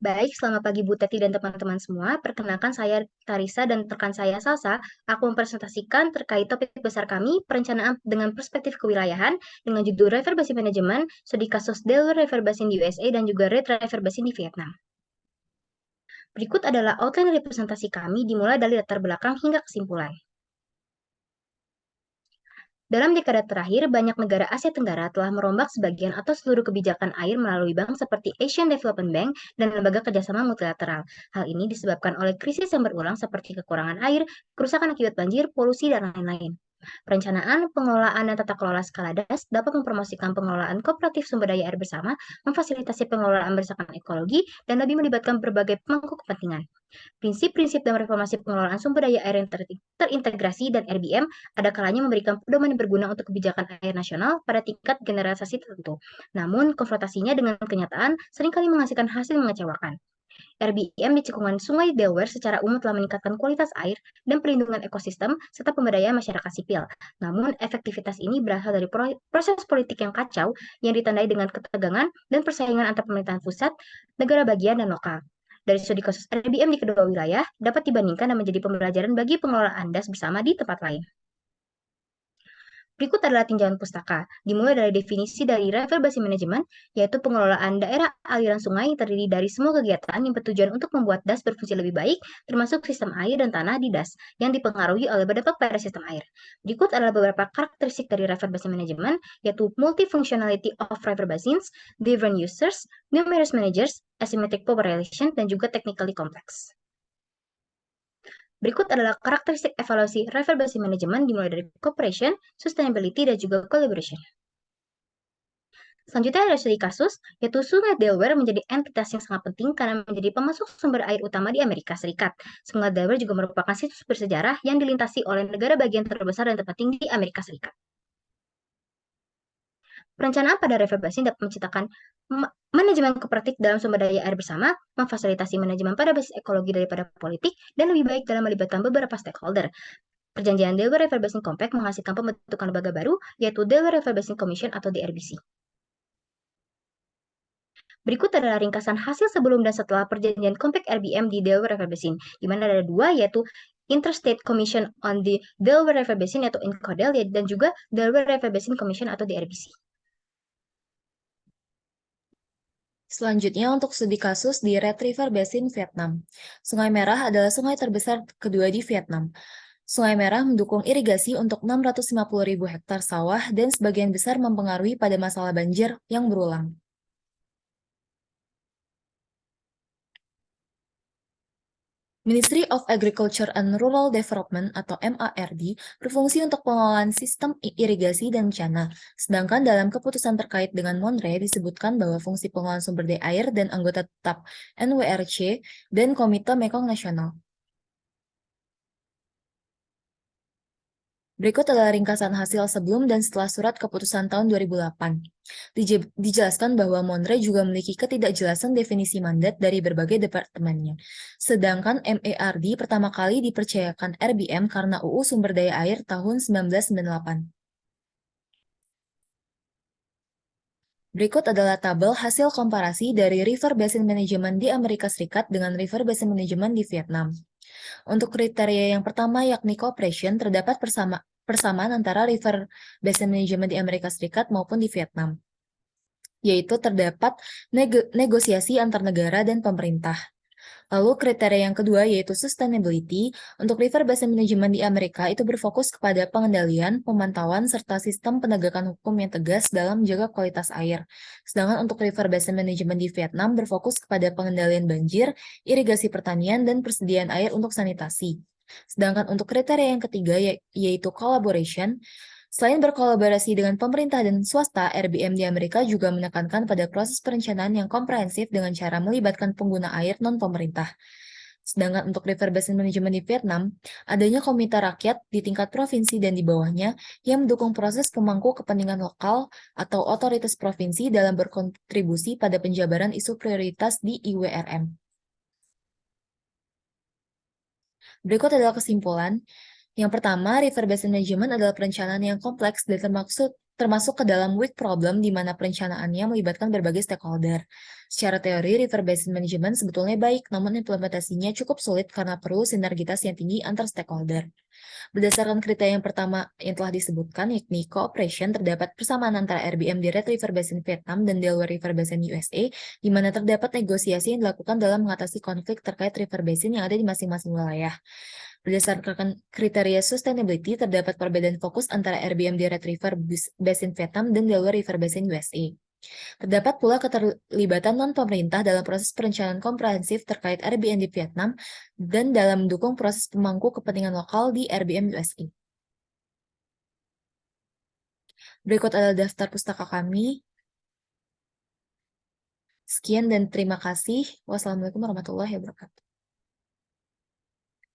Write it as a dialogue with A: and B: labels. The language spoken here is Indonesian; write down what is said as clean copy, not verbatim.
A: Baik, selamat pagi Bu Teti dan teman-teman semua. Perkenalkan saya Tarisa dan rekan saya Salsa. Aku mempresentasikan terkait topik besar kami, perencanaan dengan perspektif kewilayahan, dengan judul River Basin Management, studi kasus Delaware River Basin di USA dan juga Red River Basin di Vietnam. Berikut adalah outline dari presentasi kami dimulai dari latar belakang hingga kesimpulan. Dalam dekade terakhir, banyak negara Asia Tenggara telah merombak sebagian atau seluruh kebijakan air melalui bank seperti Asian Development Bank dan lembaga kerjasama multilateral. Hal ini disebabkan oleh krisis yang berulang seperti kekurangan air, kerusakan akibat banjir, polusi, dan lain-lain. Perencanaan, pengelolaan, dan tata kelola skala DAS dapat mempromosikan pengelolaan kooperatif sumber daya air bersama, memfasilitasi pengelolaan berdasarkan ekologi, dan lebih melibatkan berbagai pemangku kepentingan. Prinsip-prinsip dalam reformasi pengelolaan sumber daya air yang terintegrasi dan RBM ada kalanya memberikan pedoman yang berguna untuk kebijakan air nasional pada tingkat generalisasi tertentu. Namun, konfrontasinya dengan kenyataan seringkali menghasilkan hasil mengecewakan. RBM di cekungan Sungai Delaware secara umum telah meningkatkan kualitas air dan perlindungan ekosistem serta pemberdayaan masyarakat sipil. Namun, efektivitas ini berasal dari proses politik yang kacau yang ditandai dengan ketegangan dan persaingan antar pemerintahan pusat, negara bagian, dan lokal. Dari studi kasus RBM di kedua wilayah dapat dibandingkan dan menjadi pembelajaran bagi pengelolaan DAS bersama di tempat lain. Berikut adalah tinjauan pustaka, dimulai dari definisi dari River Basin Management, yaitu pengelolaan daerah aliran sungai terdiri dari semua kegiatan yang bertujuan untuk membuat DAS berfungsi lebih baik, termasuk sistem air dan tanah di DAS, yang dipengaruhi oleh berdampak pada sistem air. Berikut adalah beberapa karakteristik dari River Basin Management, yaitu multifunctionality of river basins, different users, numerous managers, asymmetric power relation, dan juga technically complex. Berikut adalah karakteristik evaluasi River Basin Management dimulai dari cooperation, sustainability, dan juga collaboration. Selanjutnya ada studi kasus, yaitu Sungai Delaware menjadi entitas yang sangat penting karena menjadi pemasok sumber air utama di Amerika Serikat. Sungai Delaware juga merupakan situs bersejarah yang dilintasi oleh negara bagian terbesar dan terpenting di Amerika Serikat. Perencanaan pada river basin dapat menciptakan manajemen kooperatif dalam sumber daya air bersama, memfasilitasi manajemen pada basis ekologi daripada politik, dan lebih baik dalam melibatkan beberapa stakeholder. Perjanjian Delaware River Basin Compact menghasilkan pembentukan lembaga baru, yaitu Delaware River Basin Commission atau DRBC. Berikut adalah ringkasan hasil sebelum dan setelah perjanjian Compact RBM di Delaware River Basin, di mana ada dua, yaitu Interstate Commission on the Delaware River Basin, yaitu INCODEL, dan juga Delaware River Basin Commission atau DRBC.
B: Selanjutnya untuk studi kasus di Red River Basin, Vietnam. Sungai Merah adalah sungai terbesar kedua di Vietnam. Sungai Merah mendukung irigasi untuk 650.000 hektar sawah dan sebagian besar mempengaruhi pada masalah banjir yang berulang. Ministry of Agriculture and Rural Development atau MARD berfungsi untuk pengelolaan sistem irigasi dan bencana, sedangkan dalam keputusan terkait dengan Monre disebutkan bahwa fungsi pengelolaan sumber daya air dan anggota tetap NWRC dan Komite Mekong Nasional. Berikut adalah ringkasan hasil sebelum dan setelah surat keputusan tahun 2008. Dijelaskan bahwa Monre juga memiliki ketidakjelasan definisi mandat dari berbagai departemennya. Sedangkan MARD pertama kali dipercayakan RBM karena UU Sumber Daya Air tahun 1998. Berikut adalah tabel hasil komparasi dari River Basin Management di Amerika Serikat dengan River Basin Management di Vietnam. Untuk kriteria yang pertama yakni cooperation, terdapat persamaan antara River Basin Management di Amerika Serikat maupun di Vietnam, yaitu terdapat negosiasi antar negara dan pemerintah. Lalu kriteria yang kedua yaitu sustainability. Untuk River Basin Management di Amerika itu berfokus kepada pengendalian, pemantauan, serta sistem penegakan hukum yang tegas dalam menjaga kualitas air. Sedangkan untuk River Basin Management di Vietnam berfokus kepada pengendalian banjir, irigasi pertanian, dan persediaan air untuk sanitasi. Sedangkan untuk kriteria yang ketiga yaitu collaboration. Selain berkolaborasi dengan pemerintah dan swasta, RBM di Amerika juga menekankan pada proses perencanaan yang komprehensif dengan cara melibatkan pengguna air non-pemerintah. Sedangkan untuk River Basin Management di Vietnam, adanya komite rakyat di tingkat provinsi dan di bawahnya yang mendukung proses pemangku kepentingan lokal atau otoritas provinsi dalam berkontribusi pada penjabaran isu prioritas di IWRM. Berikut adalah kesimpulan. Yang pertama, River Basin Management adalah perencanaan yang kompleks dan termasuk ke dalam weak problem di mana perencanaannya melibatkan berbagai stakeholder. Secara teori, river basin management sebetulnya baik, namun implementasinya cukup sulit karena perlu sinergitas yang tinggi antar stakeholder. Berdasarkan kriteria yang pertama yang telah disebutkan, yakni cooperation, terdapat persamaan antara RBM di Red River Basin Vietnam dan Delaware River Basin USA, di mana terdapat negosiasi yang dilakukan dalam mengatasi konflik terkait river basin yang ada di masing-masing wilayah. Berdasarkan kriteria sustainability, terdapat perbedaan fokus antara RBM di Red River Basin Vietnam dan Delaware River Basin USA. Terdapat pula keterlibatan non-pemerintah dalam proses perencanaan komprehensif terkait RBM di Vietnam dan dalam mendukung proses pemangku kepentingan lokal di RBM USA. Berikut adalah daftar pustaka kami. Sekian dan terima kasih. Wassalamualaikum warahmatullahi wabarakatuh.